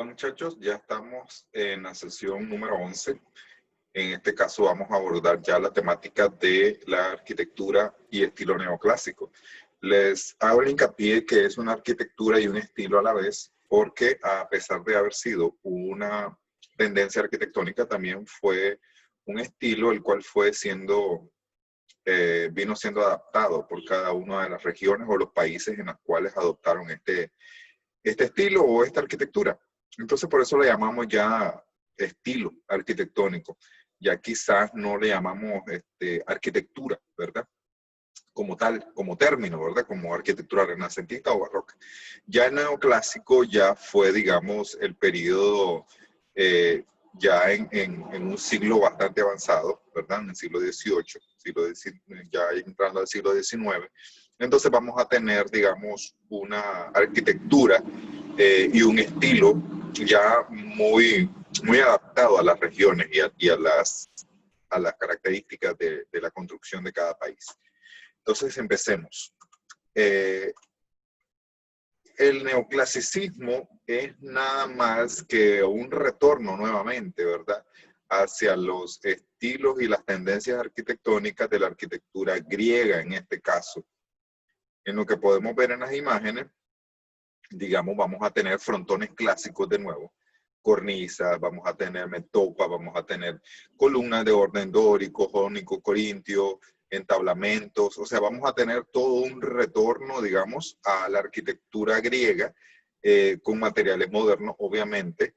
Hola muchachos, ya estamos en la sesión número 11. En este caso vamos a abordar ya la temática de la arquitectura y estilo neoclásico. Les hago el hincapié que es una arquitectura y un estilo a la vez, porque a pesar de haber sido una tendencia arquitectónica, también fue un estilo el cual fue vino siendo adaptado por cada una de las regiones o los países en los cuales adoptaron este estilo o esta arquitectura. Entonces por eso le llamamos ya estilo arquitectónico. Ya quizás no le llamamos arquitectura, ¿verdad? Como tal, como término, ¿verdad? Como arquitectura renacentista o barroca. Ya el neoclásico ya fue, digamos, el periodo ya en un siglo bastante avanzado, ¿verdad? En el siglo XVIII, ya entrando al siglo XIX. Entonces vamos a tener, digamos, una arquitectura y un estilo ya muy adaptado a las regiones y a las características de la construcción de cada país. Entonces empecemos. El neoclasicismo es nada más que un retorno nuevamente, ¿verdad?, hacia los estilos y las tendencias arquitectónicas de la arquitectura griega en este caso. En lo que podemos ver en las imágenes, digamos, vamos a tener frontones clásicos de nuevo, cornisas, vamos a tener metopa, vamos a tener columnas de orden dórico, jónico, corintio, entablamentos, o sea, vamos a tener todo un retorno, digamos, a la arquitectura griega con materiales modernos, obviamente,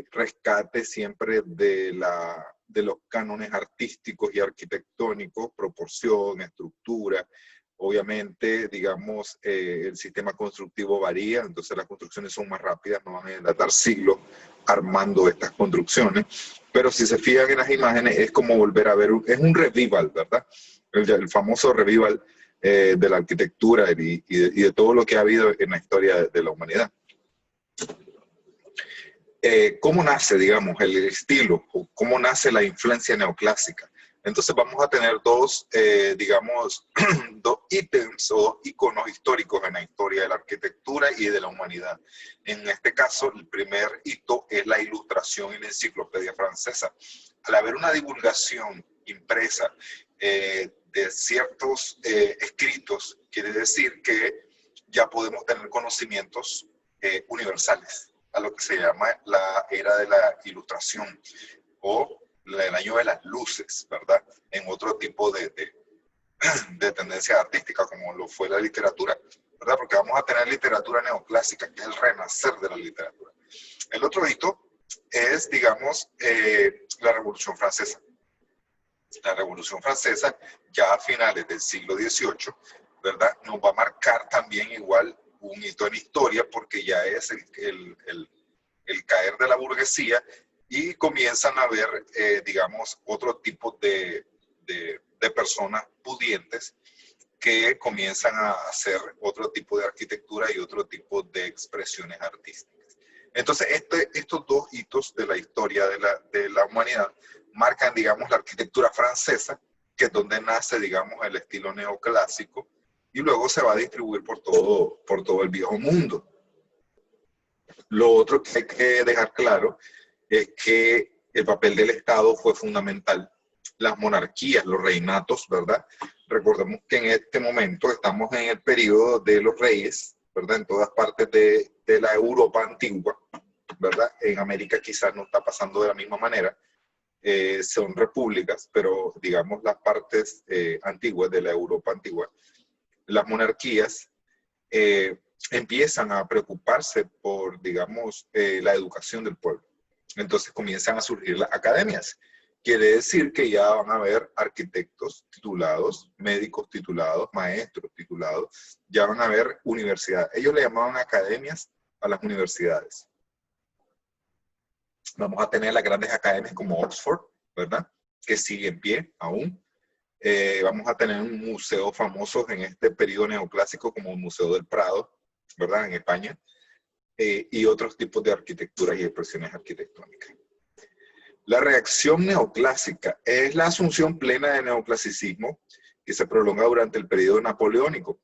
rescate siempre de los cánones artísticos y arquitectónicos, proporción, estructura. Obviamente, digamos, el sistema constructivo varía, entonces las construcciones son más rápidas, no van a tardar siglos armando estas construcciones, pero si se fijan en las imágenes es como volver a ver, es un revival, ¿verdad? El famoso revival de la arquitectura y de todo lo que ha habido en la historia de la humanidad. ¿Cómo nace, digamos, el estilo? ¿Cómo nace la influencia neoclásica? Entonces vamos a tener digamos, dos ítems o dos iconos históricos en la historia de la arquitectura y de la humanidad. En este caso, el primer hito es la Ilustración y la Enciclopedia Francesa. Al haber una divulgación impresa de ciertos escritos, quiere decir que ya podemos tener conocimientos universales, a lo que se llama la era de la Ilustración o el año de las luces, ¿verdad? En otro tipo de tendencia artística, como lo fue la literatura, ¿verdad? Porque vamos a tener literatura neoclásica, que es el renacer de la literatura. El otro hito es, digamos, la Revolución Francesa. La Revolución Francesa, ya a finales del siglo XVIII, ¿verdad?, nos va a marcar también igual un hito en historia, porque ya es el caer de la burguesía y comienzan a haber, digamos, otro tipo de personas pudientes que comienzan a hacer otro tipo de arquitectura y otro tipo de expresiones artísticas. Entonces, estos dos hitos de la historia de la humanidad marcan, digamos, la arquitectura francesa, que es donde nace, digamos, el estilo neoclásico, y luego se va a distribuir por todo el viejo mundo. Lo otro que hay que dejar claro es que el papel del Estado fue fundamental. Las monarquías, los reinatos, ¿verdad? Recordemos que en este momento estamos en el periodo de los reyes, ¿verdad? En todas partes de la Europa antigua, ¿verdad? En América quizás no está pasando de la misma manera. Son repúblicas, pero digamos las partes antiguas de la Europa antigua, las monarquías empiezan a preocuparse por, digamos, la educación del pueblo. Entonces comienzan a surgir las academias. Quiere decir que ya van a haber arquitectos titulados, médicos titulados, maestros titulados, ya van a haber universidades. Ellos le llamaban academias a las universidades. Vamos a tener las grandes academias como Oxford, ¿verdad?, que sigue en pie aún. Vamos a tener un museo famoso en este periodo neoclásico como el Museo del Prado, ¿verdad?, en España, y otros tipos de arquitecturas y expresiones arquitectónicas. La reacción neoclásica es la asunción plena del neoclasicismo que se prolonga durante el periodo napoleónico.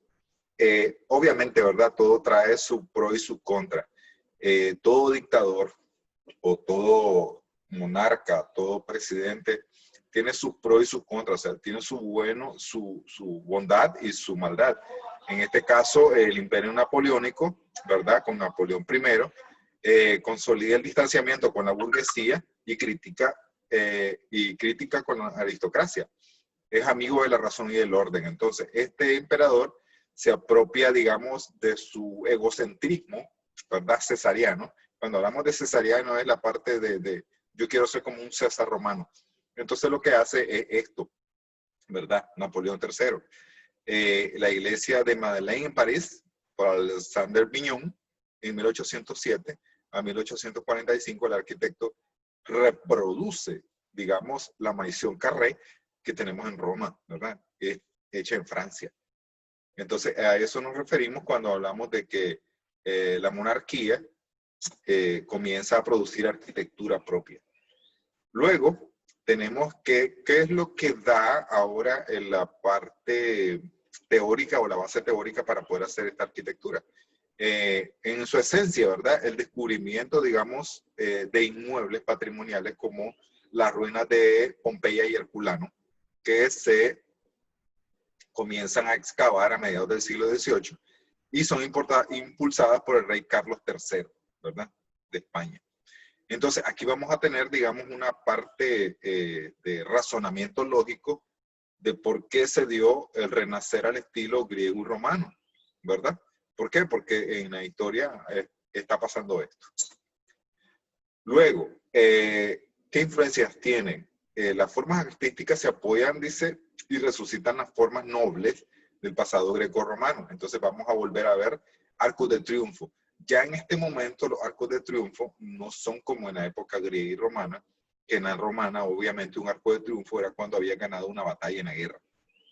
Obviamente, ¿verdad?, todo trae su pro y su contra. todo dictador o todo monarca, todo presidente tiene sus pros y sus contras, o sea, tiene su bueno, su bondad y su maldad. En este caso, el imperio napoleónico, ¿verdad? Con Napoleón I, consolida el distanciamiento con la burguesía y crítica con la aristocracia. Es amigo de la razón y del orden. Entonces, este emperador se apropia, digamos, de su egocentrismo, ¿verdad? Cesariano. Cuando hablamos de cesariano es la parte de yo quiero ser como un César romano. Entonces lo que hace es esto, ¿verdad? Napoleón III. La iglesia de Madeleine en París, por Alexander Vignon, en 1807 a 1845, el arquitecto reproduce, digamos, la Maison Carré que tenemos en Roma, ¿verdad? Es hecha en Francia. Entonces, a eso nos referimos cuando hablamos de que la monarquía comienza a producir arquitectura propia. Luego, tenemos qué es lo que da ahora en la parte teórica o la base teórica para poder hacer esta arquitectura. En su esencia, ¿verdad? El descubrimiento, digamos, de inmuebles patrimoniales como las ruinas de Pompeya y Herculano, que se comienzan a excavar a mediados del siglo XVIII y son impulsadas por el rey Carlos III, ¿verdad? De España. Entonces, aquí vamos a tener, digamos, una parte de razonamiento lógico de por qué se dio el renacer al estilo griego y romano, ¿verdad? ¿Por qué? Porque en la historia está pasando esto. Luego, ¿qué influencias tienen? Las formas artísticas se apoyan, dice, y resucitan las formas nobles del pasado greco-romano. Entonces vamos a volver a ver arcos de triunfo. Ya en este momento los arcos de triunfo no son como en la época griega y romana, que en la romana obviamente un arco de triunfo era cuando habías ganado una batalla en la guerra,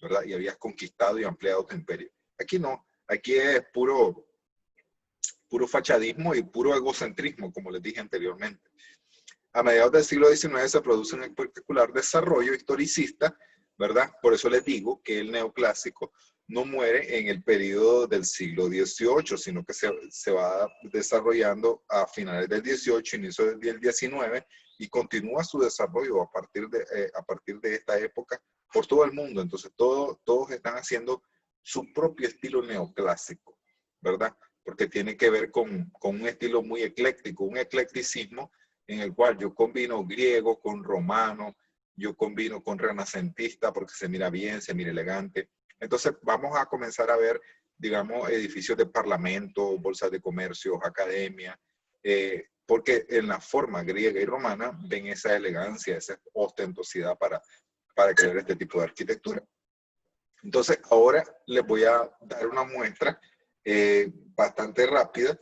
¿verdad? Y habías conquistado y ampliado tu imperio. Aquí no, aquí es puro fachadismo y puro egocentrismo, como les dije anteriormente. A mediados del siglo XIX se produce un particular desarrollo historicista, ¿verdad? Por eso les digo que el neoclásico no muere en el periodo del siglo XVIII, sino que se va desarrollando a finales del XVIII, inicio del XIX, y continúa su desarrollo a partir de esta época por todo el mundo. Entonces todos están haciendo su propio estilo neoclásico, ¿verdad? Porque tiene que ver con un estilo muy ecléctico, un eclecticismo en el cual yo combino griego con romano, yo combino con renacentista porque se mira bien, se mira elegante. Entonces vamos a comenzar a ver, digamos, edificios de parlamento, bolsas de comercio, academia, porque en la forma griega y romana ven esa elegancia, esa ostentosidad para crear este tipo de arquitectura. Entonces ahora les voy a dar una muestra bastante rápida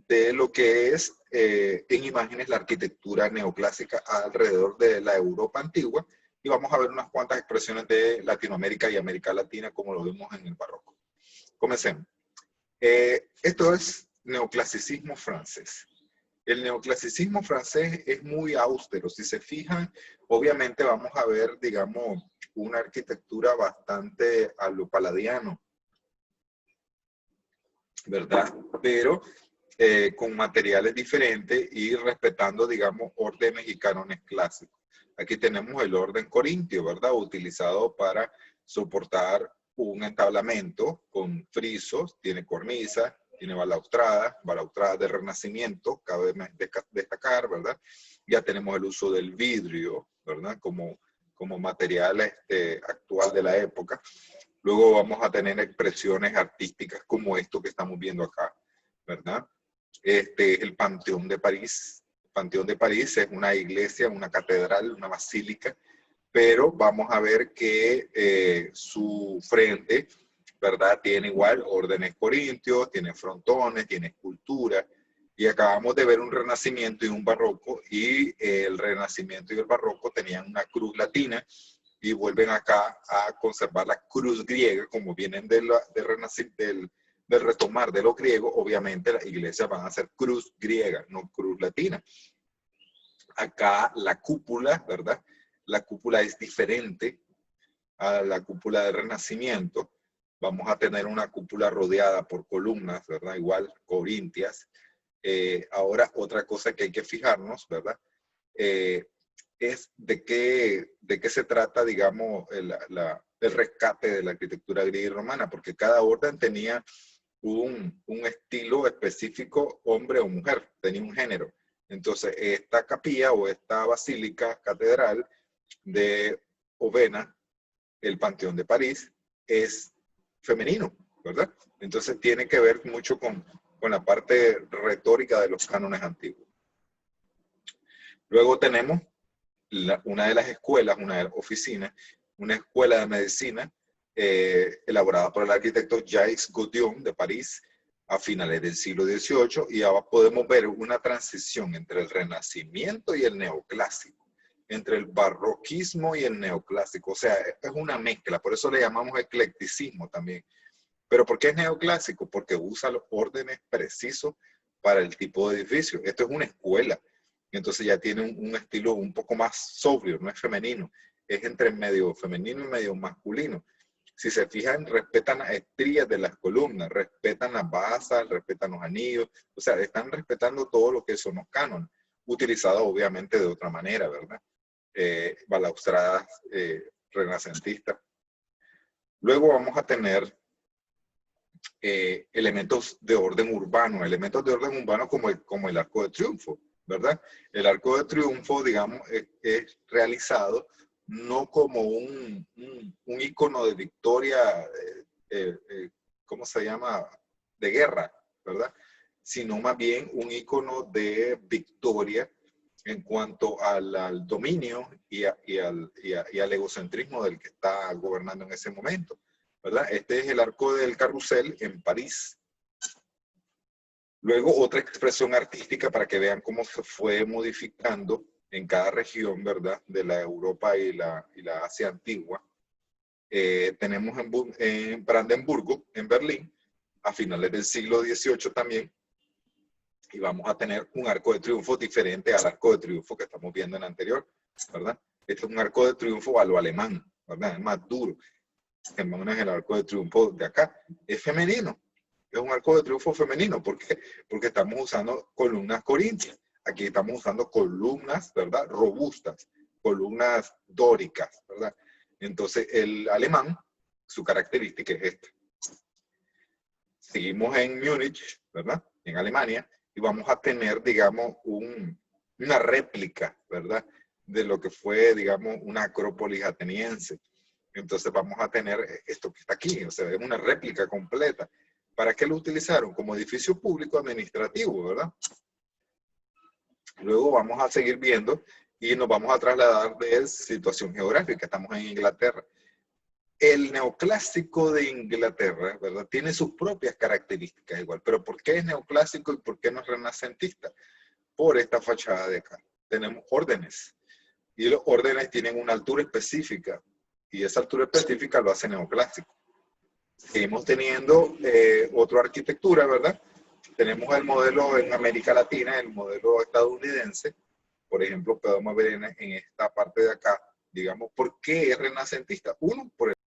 de lo que es en imágenes la arquitectura neoclásica alrededor de la Europa antigua, y vamos a ver unas cuantas expresiones de Latinoamérica y América Latina como lo vemos en el barroco. Comencemos. Esto es neoclasicismo francés. El neoclasicismo francés es muy austero. Si se fijan, obviamente vamos a ver, digamos, una arquitectura bastante a lo paladiano, ¿verdad? Pero con materiales diferentes y respetando, digamos, órdenes y cánones clásicos. Aquí tenemos el orden corintio, ¿verdad? Utilizado para soportar un entablamento con frisos, tiene cornisa, tiene balaustradas de renacimiento, cabe destacar, ¿verdad? Ya tenemos el uso del vidrio, ¿verdad? Como material actual de la época. Luego vamos a tener expresiones artísticas como esto que estamos viendo acá, ¿verdad? Este es el Panteón de París. El Panteón de París es una iglesia, una catedral, una basílica, pero vamos a ver que su frente, ¿verdad? Tiene igual órdenes corintios, tiene frontones, tiene escultura, y acabamos de ver un renacimiento y un barroco, y el renacimiento y el barroco tenían una cruz latina, y vuelven acá a conservar la cruz griega, como vienen del retomar de lo griego. Obviamente las iglesias van a ser cruz griega, no cruz latina. Acá la cúpula, ¿verdad? La cúpula es diferente a la cúpula del Renacimiento. Vamos a tener una cúpula rodeada por columnas, ¿verdad? Igual, corintias. Ahora, otra cosa que hay que fijarnos, ¿verdad? Es de qué se trata, digamos, el rescate de la arquitectura griega y romana, porque cada orden tenía un estilo específico, hombre o mujer, tenía un género. Entonces, esta capilla o esta basílica catedral de Ovena, el Panteón de París, es femenino, ¿verdad? Entonces, tiene que ver mucho con la parte retórica de los cánones antiguos. Luego tenemos una de las escuelas, una de las oficinas, una escuela de medicina elaborada por el arquitecto Jacques Godion de París a finales del siglo XVIII, y ahora podemos ver una transición entre el Renacimiento y el Neoclásico, entre el barroquismo y el neoclásico. O sea, es una mezcla, por eso le llamamos eclecticismo también. ¿Pero por qué es neoclásico? Porque usa los órdenes precisos para el tipo de edificio. Esto es una escuela. Entonces ya tiene un estilo un poco más sobrio, no es femenino. Es entre medio femenino y medio masculino. Si se fijan, respetan las estrías de las columnas, respetan las basas, respetan los anillos. O sea, están respetando todo lo que son los cánones, utilizados obviamente de otra manera, ¿verdad? Balaustradas renacentistas. Luego vamos a tener elementos de orden urbano como el Arco de Triunfo, ¿verdad? El Arco de Triunfo, digamos, es realizado no como un icono de victoria, ¿cómo se llama? De guerra, ¿verdad? Sino más bien un icono de victoria en cuanto al dominio y al egocentrismo del que está gobernando en ese momento, ¿verdad? Este es el Arco del Carrusel en París. Luego, otra expresión artística para que vean cómo se fue modificando en cada región, ¿verdad? De la Europa y la Asia antigua. Tenemos en Brandenburgo, en Berlín, a finales del siglo XVIII también, y vamos a tener un arco de triunfo diferente al arco de triunfo que estamos viendo en el anterior, ¿verdad? Este es un arco de triunfo a lo alemán, ¿verdad? Es más duro. El arco de triunfo de acá es femenino. Es un arco de triunfo femenino. ¿Por qué? Porque estamos usando columnas corintias. Aquí estamos usando columnas, ¿verdad? Robustas, columnas dóricas, ¿verdad? Entonces, el alemán, su característica es esta. Seguimos en Múnich, ¿verdad? En Alemania, y vamos a tener, digamos, una réplica, ¿verdad? De lo que fue, digamos, una acrópolis ateniense. Entonces vamos a tener esto que está aquí, o sea, es una réplica completa. ¿Para qué lo utilizaron? Como edificio público administrativo, ¿verdad? Luego vamos a seguir viendo y nos vamos a trasladar de situación geográfica. Estamos en Inglaterra. El neoclásico de Inglaterra, ¿verdad? Tiene sus propias características igual. Pero ¿por qué es neoclásico y por qué no es renacentista? Por esta fachada de acá. Tenemos órdenes. Y los órdenes tienen una altura específica. Y esa altura específica lo hace neoclásico. Seguimos teniendo otra arquitectura, ¿verdad? Tenemos el modelo en América Latina, el modelo estadounidense. Por ejemplo, podemos ver en esta parte de acá, digamos, ¿por qué es renacentista? Uno, por